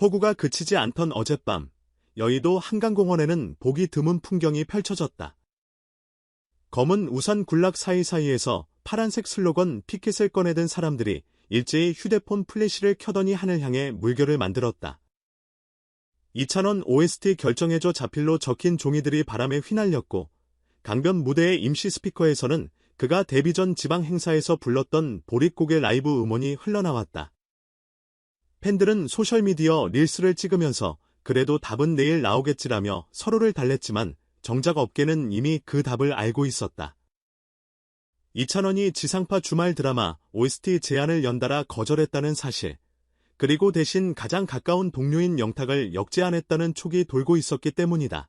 폭우가 그치지 않던 어젯밤, 여의도 한강공원에는 보기 드문 풍경이 펼쳐졌다. 검은 우산 군락 사이사이에서 파란색 슬로건 피켓을 꺼내든 사람들이 일제히 휴대폰 플래시를 켜더니 하늘 향해 물결을 만들었다. 이찬원 OST 결정해줘 자필로 적힌 종이들이 바람에 휘날렸고, 강변 무대의 임시 스피커에서는 그가 데뷔 전 지방 행사에서 불렀던 보릿고개 라이브 음원이 흘러나왔다. 팬들은 소셜미디어 릴스를 찍으면서 그래도 답은 내일 나오겠지라며 서로를 달랬지만 정작 업계는 이미 그 답을 알고 있었다. 이찬원이 지상파 주말 드라마 OST 제안을 연달아 거절했다는 사실, 그리고 대신 가장 가까운 동료인 영탁을 역제안했다는 촉이 돌고 있었기 때문이다.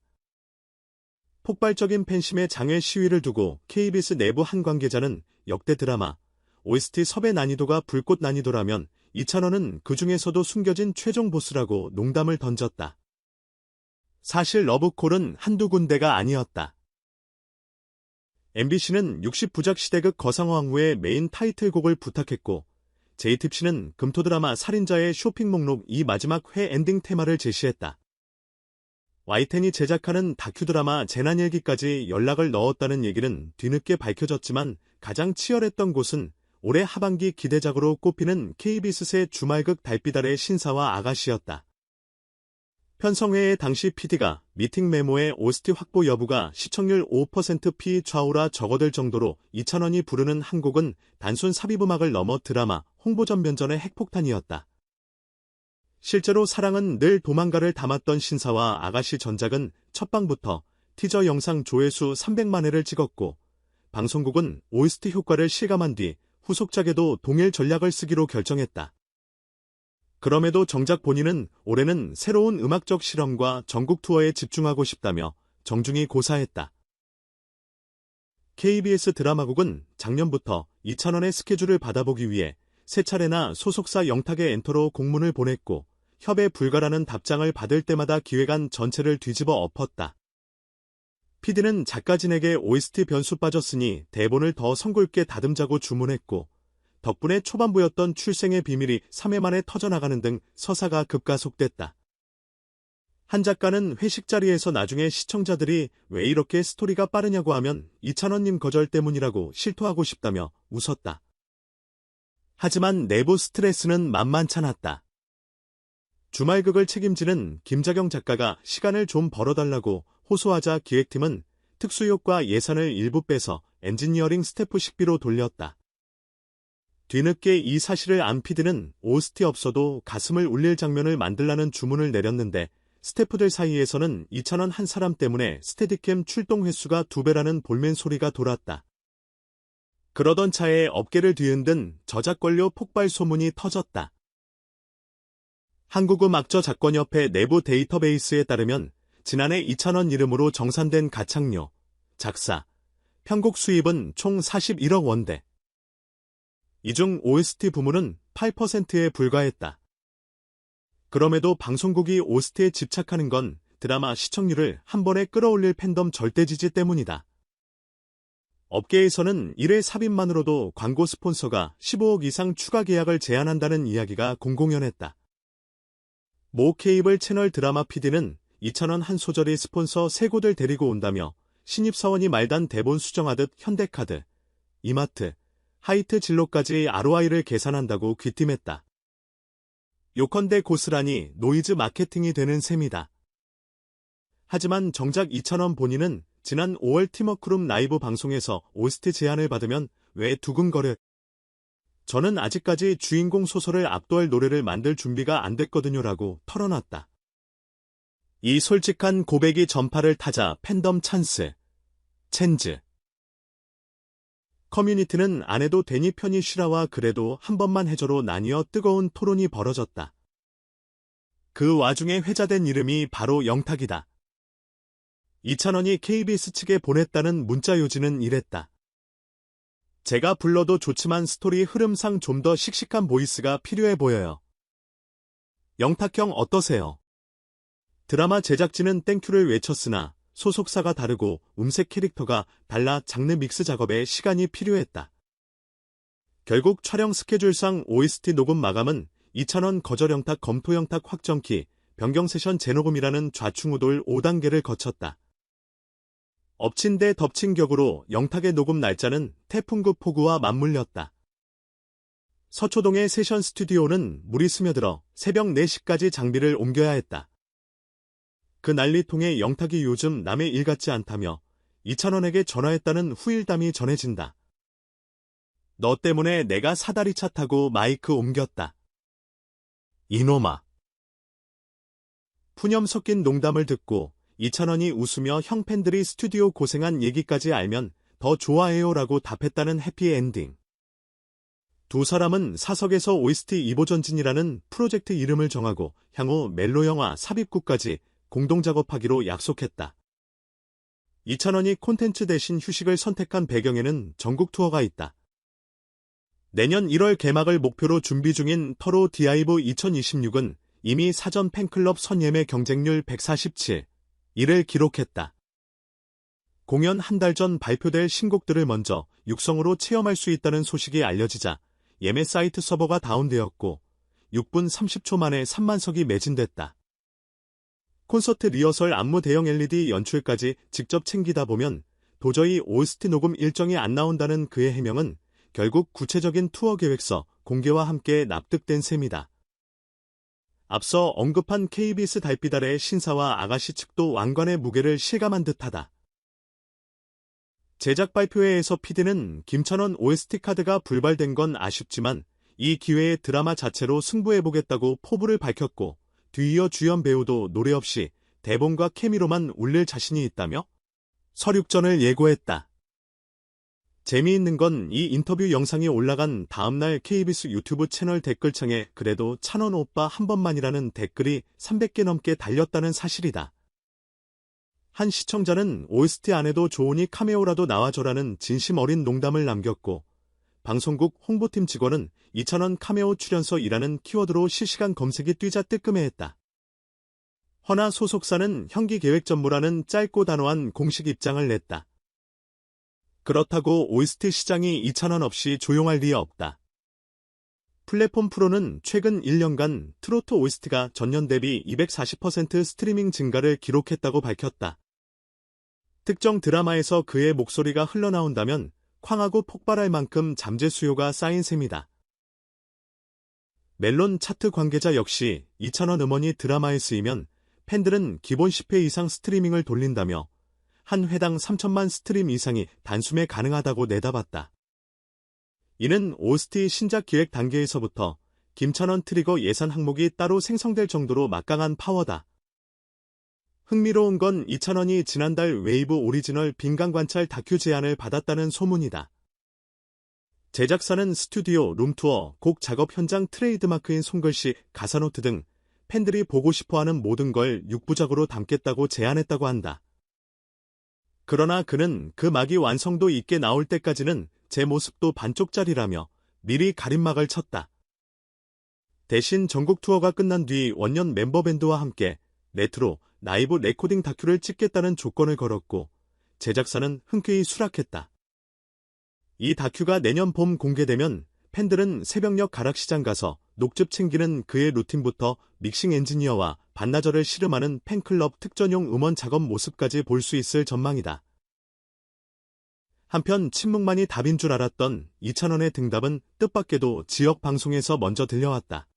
폭발적인 팬심의 장외 시위를 두고 KBS 내부 한 관계자는 역대 드라마 OST 섭외 난이도가 불꽃 난이도라면 이찬원은 그 중에서도 숨겨진 최종 보스라고 농담을 던졌다. 사실 러브콜은 한두 군데가 아니었다. MBC는 60부작 시대극 거상왕후의 메인 타이틀곡을 부탁했고, JTBC는 금토드라마 살인자의 쇼핑 목록 이 마지막 회 엔딩 테마를 제시했다. YTN이 제작하는 다큐드라마 재난일기까지 연락을 넣었다는 얘기는 뒤늦게 밝혀졌지만 가장 치열했던 곳은 올해 하반기 기대작으로 꼽히는 KBS의 주말극 달빛 아래 신사와 아가씨였다. 편성회의 당시 PD가 미팅 메모에 OST 확보 여부가 시청률 5% 피 좌우라 적어들 정도로 이찬원이 부르는 한 곡은 단순 삽입음악을 넘어 드라마, 홍보전면전의 핵폭탄이었다. 실제로 사랑은 늘 도망가를 담았던 신사와 아가씨 전작은 첫방부터 티저 영상 조회수 300만 회를 찍었고, 방송국은 OST 효과를 실감한 뒤 후속작에도 동일 전략을 쓰기로 결정했다. 그럼에도 정작 본인은 올해는 새로운 음악적 실험과 전국 투어에 집중하고 싶다며 정중히 고사했다. KBS 드라마국은 작년부터 이찬원의 스케줄을 받아보기 위해 세 차례나 소속사 영탁의 엔터로 공문을 보냈고, 협의 불가라는 답장을 받을 때마다 기획안 전체를 뒤집어 엎었다. PD는 작가진에게 OST 변수 빠졌으니 대본을 더 성굵게 다듬자고 주문했고, 덕분에 초반부였던 출생의 비밀이 3회 만에 터져나가는 등 서사가 급가속됐다. 한 작가는 회식 자리에서 나중에 시청자들이 왜 이렇게 스토리가 빠르냐고 하면 이찬원님 거절 때문이라고 실토하고 싶다며 웃었다. 하지만 내부 스트레스는 만만찮았다. 주말극을 책임지는 김자경 작가가 시간을 좀 벌어달라고 호소하자 기획팀은 특수효과 예산을 일부 빼서 엔지니어링 스태프 식비로 돌렸다. 뒤늦게 이 사실을 안 PD는 OST 없어도 가슴을 울릴 장면을 만들라는 주문을 내렸는데, 스태프들 사이에서는 이찬원 한 사람 때문에 스테디캠 출동 횟수가 2배라는 볼멘 소리가 돌았다. 그러던 차에 업계를 뒤흔든 저작권료 폭발 소문이 터졌다. 한국음악저작권협회 내부 데이터베이스에 따르면 지난해 이찬원 이름으로 정산된 가창료, 작사, 편곡 수입은 총 41억 원대. 이 중 OST 부문은 8%에 불과했다. 그럼에도 방송국이 OST에 집착하는 건 드라마 시청률을 한 번에 끌어올릴 팬덤 절대지지 때문이다. 업계에서는 1회 삽입만으로도 광고 스폰서가 15억 이상 추가 계약을 제안한다는 이야기가 공공연했다. 모 케이블 채널 드라마 PD는 이찬원 한 소절이 스폰서 3곳을 데리고 온다며 신입사원이 말단 대본 수정하듯 현대카드, 이마트, 하이트 진로까지 ROI를 계산한다고 귀띔했다. 요컨대 고스란히 노이즈 마케팅이 되는 셈이다. 하지만 정작 이찬원 본인은 지난 5월 팀워크룸 라이브 방송에서 OST 제안을 받으면 왜 두근거려? 저는 아직까지 주인공 소설을 압도할 노래를 만들 준비가 안 됐거든요라고 털어놨다. 이 솔직한 고백이 전파를 타자 팬덤 찬스. 커뮤니티는 안 해도 되니 편히 쉬라와 그래도 한 번만 해줘로 나뉘어 뜨거운 토론이 벌어졌다. 그 와중에 회자된 이름이 바로 영탁이다. 이찬원이 KBS 측에 보냈다는 문자 요지는 이랬다. 제가 불러도 좋지만 스토리 흐름상 좀 더 씩씩한 보이스가 필요해 보여요. 영탁형 어떠세요? 드라마 제작진은 땡큐를 외쳤으나 소속사가 다르고 음색 캐릭터가 달라 장르 믹스 작업에 시간이 필요했다. 결국 촬영 스케줄상 OST 녹음 마감은 2,000원 거절 영탁 검토 영탁 확정키, 변경 세션 재녹음이라는 좌충우돌 5단계를 거쳤다. 엎친 데 덮친 격으로 영탁의 녹음 날짜는 태풍급 폭우와 맞물렸다. 서초동의 세션 스튜디오는 물이 스며들어 새벽 4시까지 장비를 옮겨야 했다. 그 난리통에 영탁이 요즘 남의 일 같지 않다며 2,000원에게 전화했다는 후일담이 전해진다. 너 때문에 내가 사다리차 타고 마이크 옮겼다. 이놈아. 푸념 섞인 농담을 듣고 2,000원이 웃으며 형 팬들이 스튜디오 고생한 얘기까지 알면 더 좋아해요라고 답했다는 해피엔딩. 두 사람은 사석에서 OST 2보 전진이라는 프로젝트 이름을 정하고 향후 멜로 영화 삽입구까지 공동 작업하기로 약속했다. 2,000원이 콘텐츠 대신 휴식을 선택한 배경에는 전국 투어가 있다. 내년 1월 개막을 목표로 준비 중인 터로 디아이브 2026은 이미 사전 팬클럽 선예매 경쟁률 147, 1을 기록했다. 공연 한 달 전 발표될 신곡들을 먼저 육성으로 체험할 수 있다는 소식이 알려지자 예매 사이트 서버가 다운되었고 6분 30초 만에 3만 석이 매진됐다. 콘서트 리허설 안무 대형 LED 연출까지 직접 챙기다 보면 도저히 OST 녹음 일정이 안 나온다는 그의 해명은 결국 구체적인 투어 계획서 공개와 함께 납득된 셈이다. 앞서 언급한 KBS 달빛 아래 신사와 아가씨 측도 왕관의 무게를 실감한 듯하다. 제작 발표회에서 PD는 김찬원 OST 카드가 불발된 건 아쉽지만 이 기회에 드라마 자체로 승부해보겠다고 포부를 밝혔고 뒤이어 주연 배우도 노래 없이 대본과 케미로만 울릴 자신이 있다며 설육전을 예고했다. 재미있는 건 이 인터뷰 영상이 올라간 다음날 KBS 유튜브 채널 댓글창에 그래도 찬원 오빠 한 번만이라는 댓글이 300개 넘게 달렸다는 사실이다. 한 시청자는 OST 안 해도 좋으니 카메오라도 나와줘라는 진심 어린 농담을 남겼고 방송국 홍보팀 직원은 2,000원 카메오 출연서이라는 키워드로 실시간 검색이 뛰자 뜨끔해했다. 허나 소속사는 형기 계획 전무라는 짧고 단호한 공식 입장을 냈다. 그렇다고 OST 시장이 2,000원 없이 조용할 리 없다. 플랫폼 프로는 최근 1년간 트로트 OST가 전년 대비 240% 스트리밍 증가를 기록했다고 밝혔다. 특정 드라마에서 그의 목소리가 흘러나온다면 쾅하고 폭발할 만큼 잠재 수요가 쌓인 셈이다. 멜론 차트 관계자 역시 2,000원 음원이 드라마에 쓰이면 팬들은 기본 10회 이상 스트리밍을 돌린다며 한 회당 3천만 스트림 이상이 단숨에 가능하다고 내다봤다. 이는 OST 신작 기획 단계에서부터 김찬원 트리거 예산 항목이 따로 생성될 정도로 막강한 파워다. 흥미로운 건 2,000원이 지난달 웨이브 오리지널 빈강관찰 다큐 제안을 받았다는 소문이다. 제작사는 스튜디오, 룸투어, 곡 작업 현장 트레이드마크인 손글씨, 가사노트 등 팬들이 보고 싶어하는 모든 걸 6부작으로 담겠다고 제안했다고 한다. 그러나 그는 그 막이 완성도 있게 나올 때까지는 제 모습도 반쪽짜리라며 미리 가림막을 쳤다. 대신 전국 투어가 끝난 뒤 원년 멤버 밴드와 함께 레트로, 라이브 레코딩 다큐를 찍겠다는 조건을 걸었고 제작사는 흔쾌히 수락했다. 이 다큐가 내년 봄 공개되면 팬들은 새벽녘 가락시장 가서 녹즙 챙기는 그의 루틴부터 믹싱 엔지니어와 반나절을 씨름하는 팬클럽 특전용 음원 작업 모습까지 볼 수 있을 전망이다. 한편 침묵만이 답인 줄 알았던 2,000원의 등답은 뜻밖에도 지역 방송에서 먼저 들려왔다.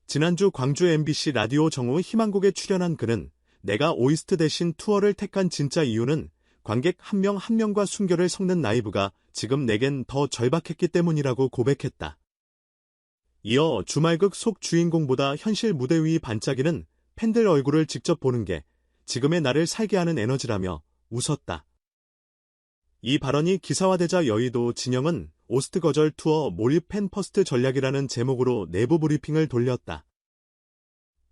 지난주 광주 MBC 라디오 정오 희망곡에 출연한 그는 내가 OST 대신 투어를 택한 진짜 이유는 관객 한 명 한 명과 순결을 섞는 라이브가 지금 내겐 더 절박했기 때문이라고 고백했다. 이어 주말극 속 주인공보다 현실 무대 위 반짝이는 팬들 얼굴을 직접 보는 게 지금의 나를 살게 하는 에너지라며 웃었다. 이 발언이 기사화되자 여의도 진영은 오스트 거절 투어 몰입 팬 퍼스트 전략이라는 제목으로 내부 브리핑을 돌렸다.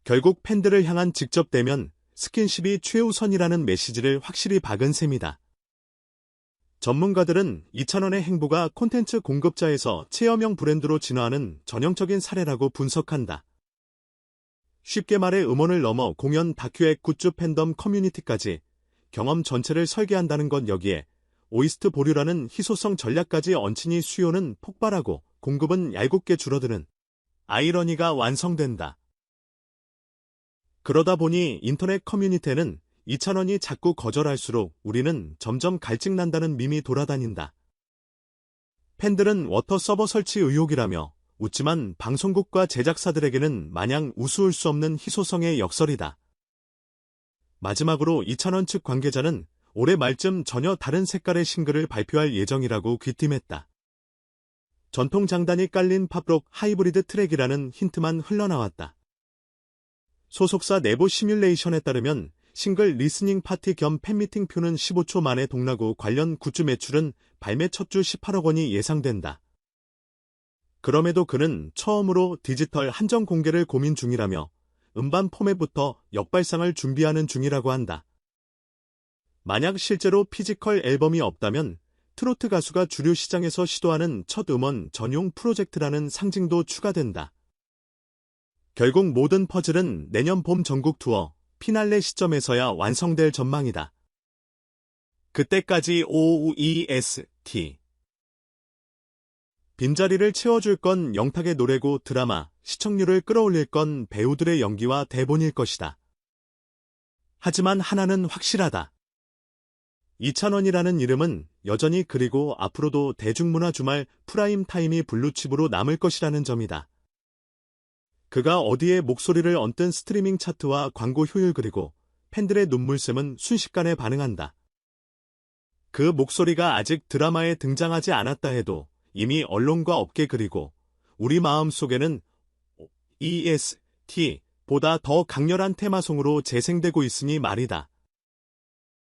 결국 팬들을 향한 직접 대면, 스킨십이 최우선이라는 메시지를 확실히 박은 셈이다. 전문가들은 2,000원의 행보가 콘텐츠 공급자에서 체험형 브랜드로 진화하는 전형적인 사례라고 분석한다. 쉽게 말해 음원을 넘어 공연, 다큐의 굿즈 팬덤 커뮤니티까지 경험 전체를 설계한다는 건 여기에 오이스트 보류라는 희소성 전략까지 얹히니 수요는 폭발하고 공급은 얄궂게 줄어드는 아이러니가 완성된다. 그러다 보니 인터넷 커뮤니티에는 이찬원이 자꾸 거절할수록 우리는 점점 갈증난다는 밈이 돌아다닌다. 팬들은 워터 서버 설치 의혹이라며 웃지만 방송국과 제작사들에게는 마냥 우스울 수 없는 희소성의 역설이다. 마지막으로 이찬원 측 관계자는 올해 말쯤 전혀 다른 색깔의 싱글을 발표할 예정이라고 귀띔했다. 전통 장단이 깔린 팝록 하이브리드 트랙이라는 힌트만 흘러나왔다. 소속사 내부 시뮬레이션에 따르면 싱글 리스닝 파티 겸 팬미팅 표는 15초 만에 동나고 관련 굿즈 매출은 발매 첫 주 18억 원이 예상된다. 그럼에도 그는 처음으로 디지털 한정 공개를 고민 중이라며 음반 포맷부터 역발상을 준비하는 중이라고 한다. 만약 실제로 피지컬 앨범이 없다면 트로트 가수가 주류 시장에서 시도하는 첫 음원 전용 프로젝트라는 상징도 추가된다. 결국 모든 퍼즐은 내년 봄 전국 투어 피날레 시점에서야 완성될 전망이다. 그때까지 OEST 빈자리를 채워줄 건 영탁의 노래고 드라마, 시청률을 끌어올릴 건 배우들의 연기와 대본일 것이다. 하지만 하나는 확실하다. 이찬원이라는 이름은 여전히 그리고 앞으로도 대중문화 주말 프라임 타임이 블루칩으로 남을 것이라는 점이다. 그가 어디에 목소리를 얹든 스트리밍 차트와 광고 효율 그리고 팬들의 눈물샘은 순식간에 반응한다. 그 목소리가 아직 드라마에 등장하지 않았다 해도 이미 언론과 업계 그리고 우리 마음 속에는 EST보다 더 강렬한 테마송으로 재생되고 있으니 말이다.